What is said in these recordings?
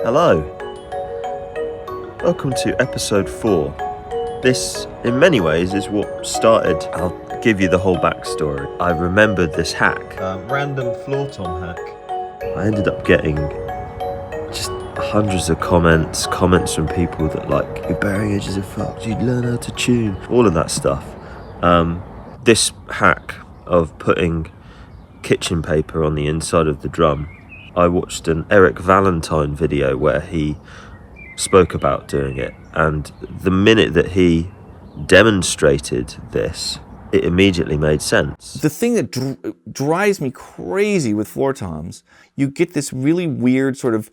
Hello, welcome to episode 4. This, in many ways, is what started. I'll give you the whole backstory. I remembered this hack, random floor tom hack. I ended up getting just hundreds of comments from people that your bearing edges are fucked, you'd learn how to tune, all of that stuff. This hack of putting kitchen paper on the inside of the drum, I watched an Valentine video where he spoke about doing it, and the minute that he demonstrated this, it immediately made sense. The thing that drives me crazy with floor toms, you get this really weird sort of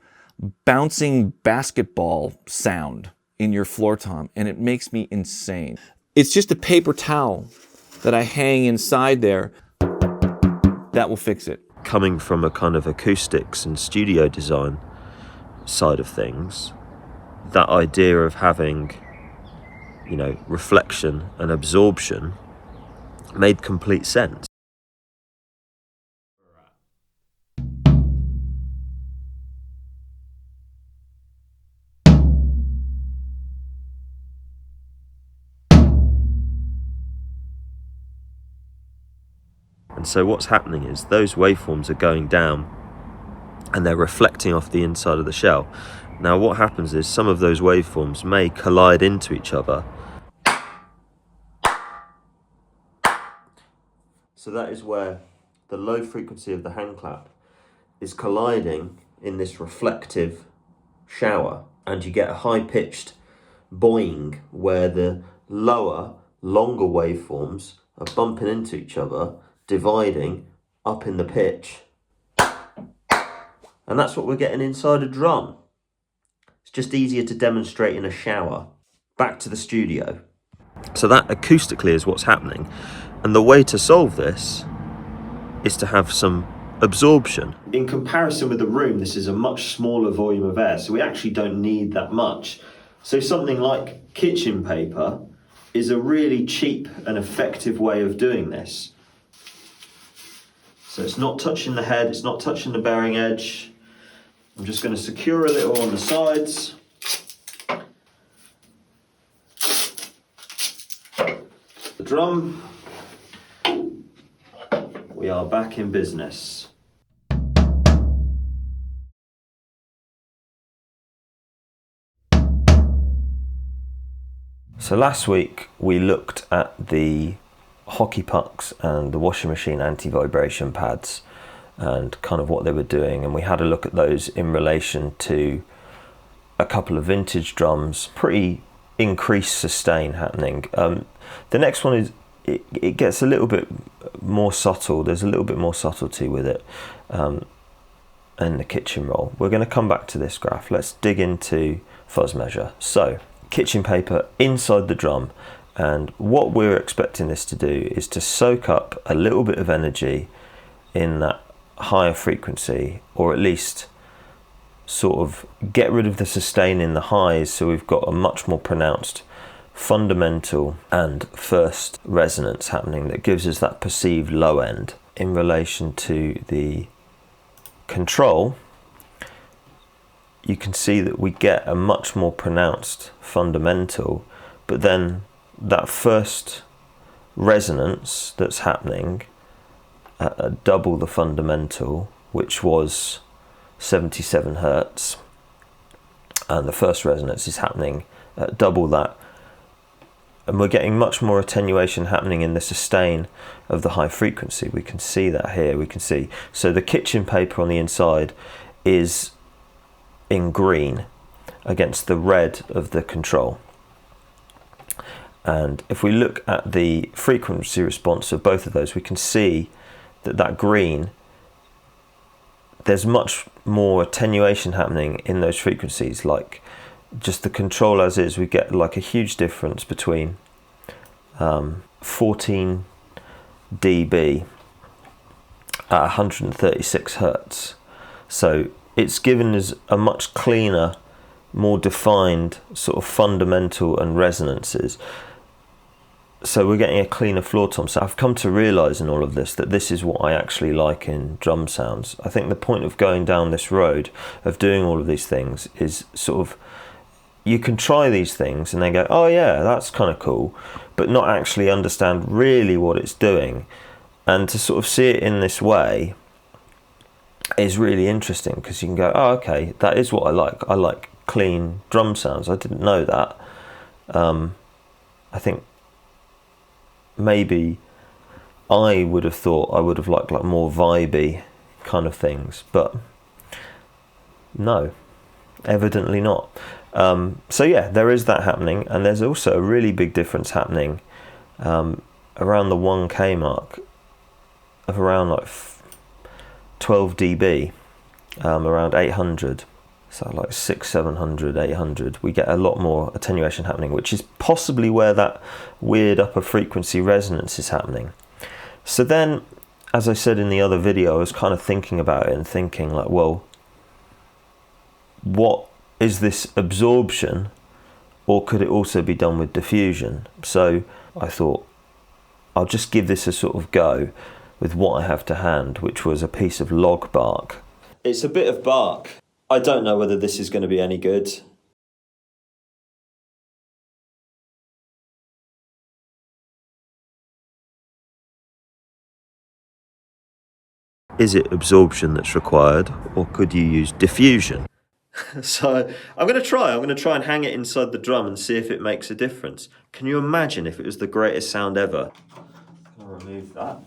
bouncing basketball sound in your floor tom, and it makes me insane. It's just a paper towel that I hang inside there. That will fix it. Coming from a kind of acoustics and studio design side of things, that idea of having, reflection and absorption made complete sense. And so what's happening is those waveforms are going down and they're reflecting off the inside of the shell. Now what happens is some of those waveforms may collide into each other. So that is where the low frequency of the hand clap is colliding in this reflective shower, and you get a high-pitched boing where the lower, longer waveforms are bumping into each other, dividing up in the pitch. And that's what we're getting inside a drum. It's just easier to demonstrate in a shower. Back to the studio. So that acoustically is what's happening. And the way to solve this is to have some absorption. In comparison with the room, this is a much smaller volume of air, so we actually don't need that much. So something like kitchen paper is a really cheap and effective way of doing this. So it's not touching the head, it's not touching the bearing edge. I'm just going to secure a little on the sides. The drum. We are back in business. So last week we looked at the hockey pucks and the washing machine anti-vibration pads and kind of what they were doing, and we had a look at those in relation to a couple of vintage drums, pretty increased sustain happening. The next one is it gets a little bit more subtle. There's a little bit more subtlety with it in the kitchen roll. We're going to come back to this graph. Let's dig into fuzz measure. So kitchen paper inside the drum, and what we're expecting this to do is to soak up a little bit of energy in that higher frequency, or at least sort of get rid of the sustain in the highs, so we've got a much more pronounced fundamental and first resonance happening that gives us that perceived low end. In relation to the control, you can see that we get a much more pronounced fundamental, but then that first resonance that's happening at double the fundamental, which was 77 hertz, and the first resonance is happening at double that, and we're getting much more attenuation happening in the sustain of the high frequency. We can see that here. We can see, so the kitchen paper on the inside is in green against the red of the control. And if we look at the frequency response of both of those, we can see that green, there's much more attenuation happening in those frequencies. Like just the control as is, we get like a huge difference between 14 dB at 136 hertz. So it's given us a much cleaner, more defined sort of fundamental and resonances. So we're getting a cleaner floor tom. So I've come to realise in all of this that this is what I actually like in drum sounds. I think the point of going down this road of doing all of these things is sort of, you can try these things and then go, oh yeah, that's kind of cool, but not actually understand really what it's doing. And to sort of see it in this way is really interesting, because you can go, oh okay, that is what I like. I like clean drum sounds. I didn't know that. I think maybe I would have thought I would have liked like more vibey kind of things, but no, evidently not. So yeah, there is that happening, and there's also a really big difference happening around the 1K mark of around like 12 dB, around 800. So like 600, 700, 800, we get a lot more attenuation happening, which is possibly where that weird upper frequency resonance is happening. So then, as I said in the other video, I was kind of thinking about it and thinking like, well, what is this absorption, or could it also be done with diffusion? So I thought I'll just give this a sort of go with what I have to hand, which was a piece of log bark. It's a bit of bark. I don't know whether this is going to be any good. Is it absorption that's required, or could you use diffusion? So I'm going to try and hang it inside the drum and see if it makes a difference. Can you imagine if it was the greatest sound ever? I'll remove that.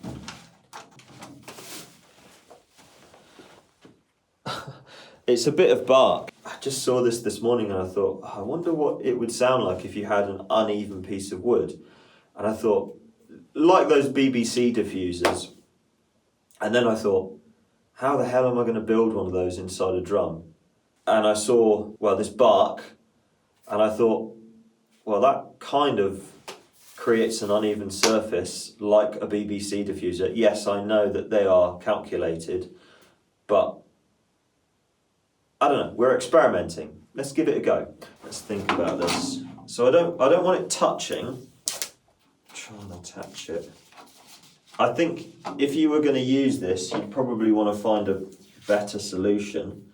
It's a bit of bark. I just saw this morning and I thought, I wonder what it would sound like if you had an uneven piece of wood. And I thought, like those BBC diffusers. And then I thought, how the hell am I going to build one of those inside a drum? And I saw, well, this bark, and I thought, well, that kind of creates an uneven surface like a BBC diffuser. Yes, I know that they are calculated, but I don't know, we're experimenting. Let's give it a go. Let's think about this. So I don't want it touching. Try and attach it. I think if you were going to use this, you'd probably want to find a better solution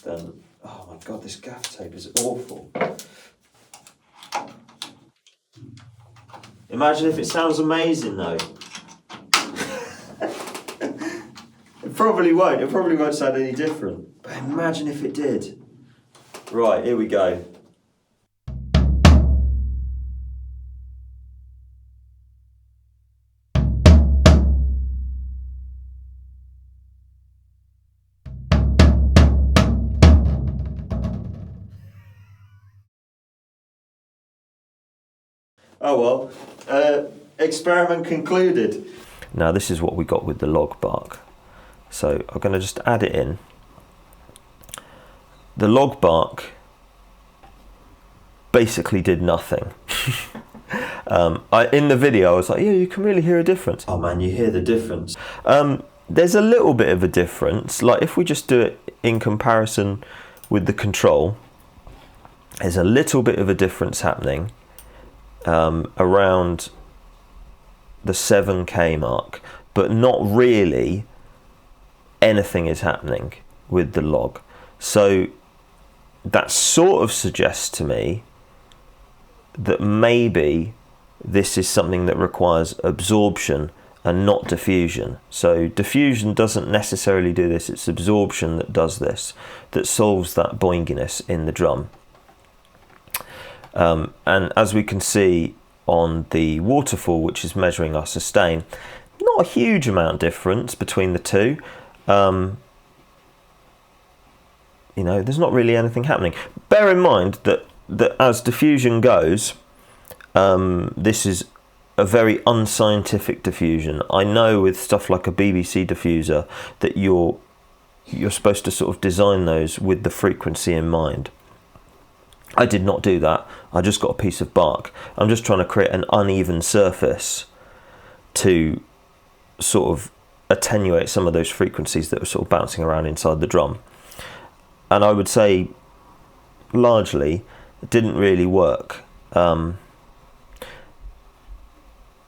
than, oh my God, this gaff tape is awful. Imagine if it sounds amazing though. It probably won't. It probably won't sound any different. But imagine if it did. Right, here we go. Oh well, experiment concluded. Now this is what we got with the log bark. So I'm going to just add it in. The log bark basically did nothing. In the video I was like, yeah, you can really hear a difference. Oh man, you hear the difference. There's a little bit of a difference. Like if we just do it in comparison with the control, there's a little bit of a difference happening around the 7K mark, but not really anything is happening with the log. So that sort of suggests to me that maybe this is something that requires absorption and not diffusion. So diffusion doesn't necessarily do this, it's absorption that does this, that solves that boinginess in the drum. And as we can see on the waterfall, which is measuring our sustain, not a huge amount difference between the two. You know, there's not really anything happening. Bear in mind that as diffusion goes, this is a very unscientific diffusion. I know with stuff like a BBC diffuser that you're supposed to sort of design those with the frequency in mind. I did not do that. I just got a piece of bark. I'm just trying to create an uneven surface to sort of attenuate some of those frequencies that were sort of bouncing around inside the drum. And I would say largely it didn't really work.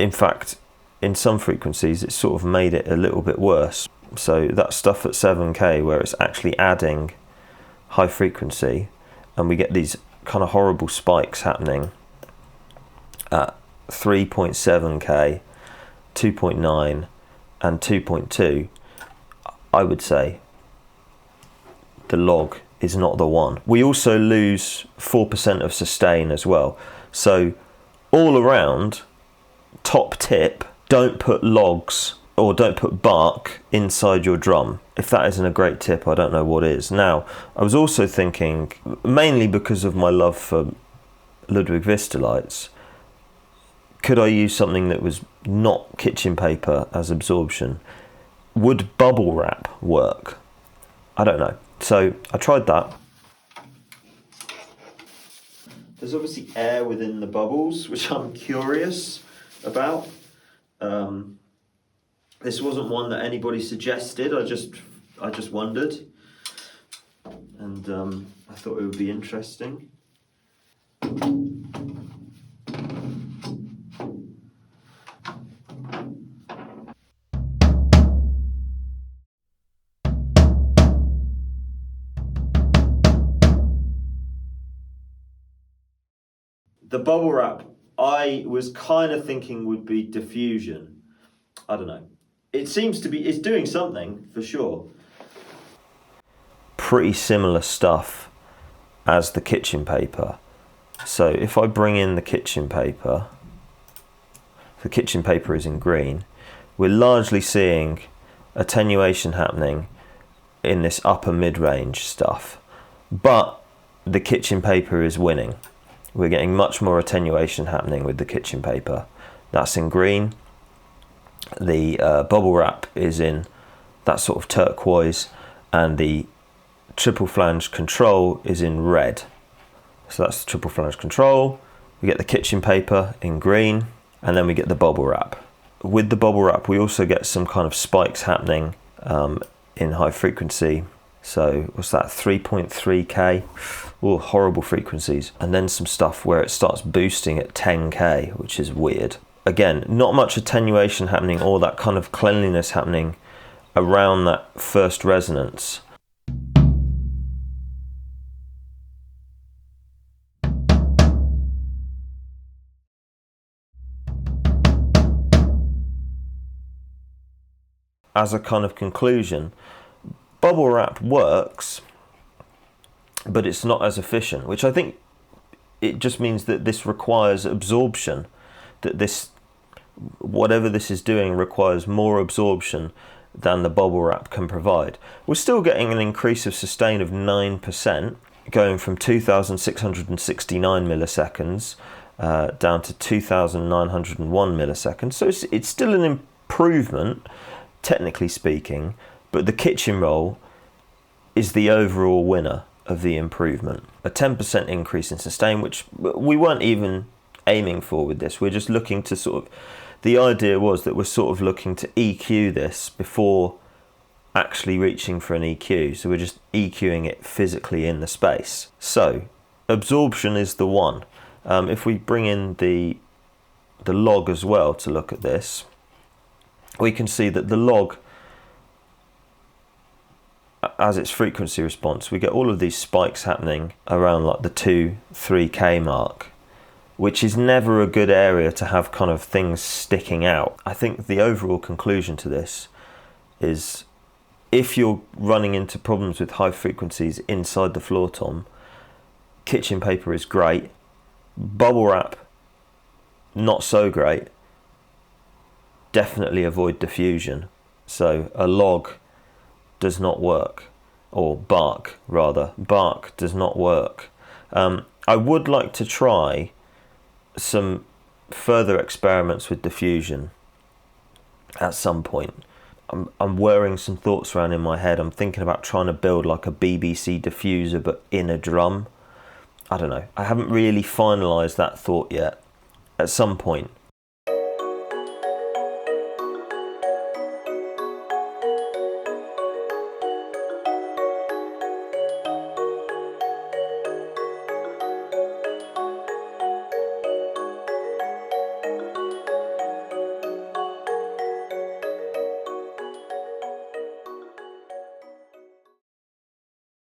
In fact, in some frequencies, it's sort of made it a little bit worse. So that stuff at 7K where it's actually adding high frequency, and we get these kind of horrible spikes happening at 3.7K, 2.9 and 2.2, I would say the log is not the one. We also lose 4% of sustain as well. So all around, top tip, don't put logs or don't put bark inside your drum. If that isn't a great tip, I don't know what is. Now, I was also thinking, mainly because of my love for Ludwig Vistalite, could I use something that was not kitchen paper as absorption? Would bubble wrap work? I don't know. So I tried that. There's obviously air within the bubbles, which I'm curious about. This wasn't one that anybody suggested. I just wondered, and I thought it would be interesting. The bubble wrap, I was kind of thinking would be diffusion. I don't know. It seems to be, it's doing something for sure. Pretty similar stuff as the kitchen paper. So if I bring in the kitchen paper is in green, we're largely seeing attenuation happening in this upper mid-range stuff. But the kitchen paper is winning. We're getting much more attenuation happening with the kitchen paper. That's in green. The bubble wrap is in that sort of turquoise, and the triple flange control is in red. So that's the triple flange control. We get the kitchen paper in green, and then we get the bubble wrap. With the bubble wrap, we also get some kind of spikes happening in high frequency. So what's that, 3.3K? Oh, horrible frequencies. And then some stuff where it starts boosting at 10K, which is weird. Again, not much attenuation happening or that kind of cleanliness happening around that first resonance. As a kind of conclusion, bubble wrap works, but it's not as efficient, which I think it just means that this requires absorption, that this, whatever this is doing, requires more absorption than the bubble wrap can provide. We're still getting an increase of sustain of 9%, going from 2,669 milliseconds down to 2,901 milliseconds. So it's still an improvement, technically speaking, but the kitchen roll is the overall winner of the improvement. A 10% increase in sustain, which we weren't even aiming for with this. We're just looking to sort of, the idea was that we're sort of looking to EQ this before actually reaching for an EQ. So we're just EQing it physically in the space. So absorption is the one. If we bring in the log as well to look at this, we can see that the log, as its frequency response, we get all of these spikes happening around like the 2-3K mark, which is never a good area to have kind of things sticking out. I think the overall conclusion to this is, if you're running into problems with high frequencies inside the floor tom, kitchen paper is great, bubble wrap not so great, definitely avoid diffusion. So a log does not work, or bark rather. Bark does not work. I would like to try some further experiments with diffusion at some point. I'm whirring some thoughts around in my head. I'm thinking about trying to build like a BBC diffuser but in a drum. I don't know. I haven't really finalised that thought yet. At some point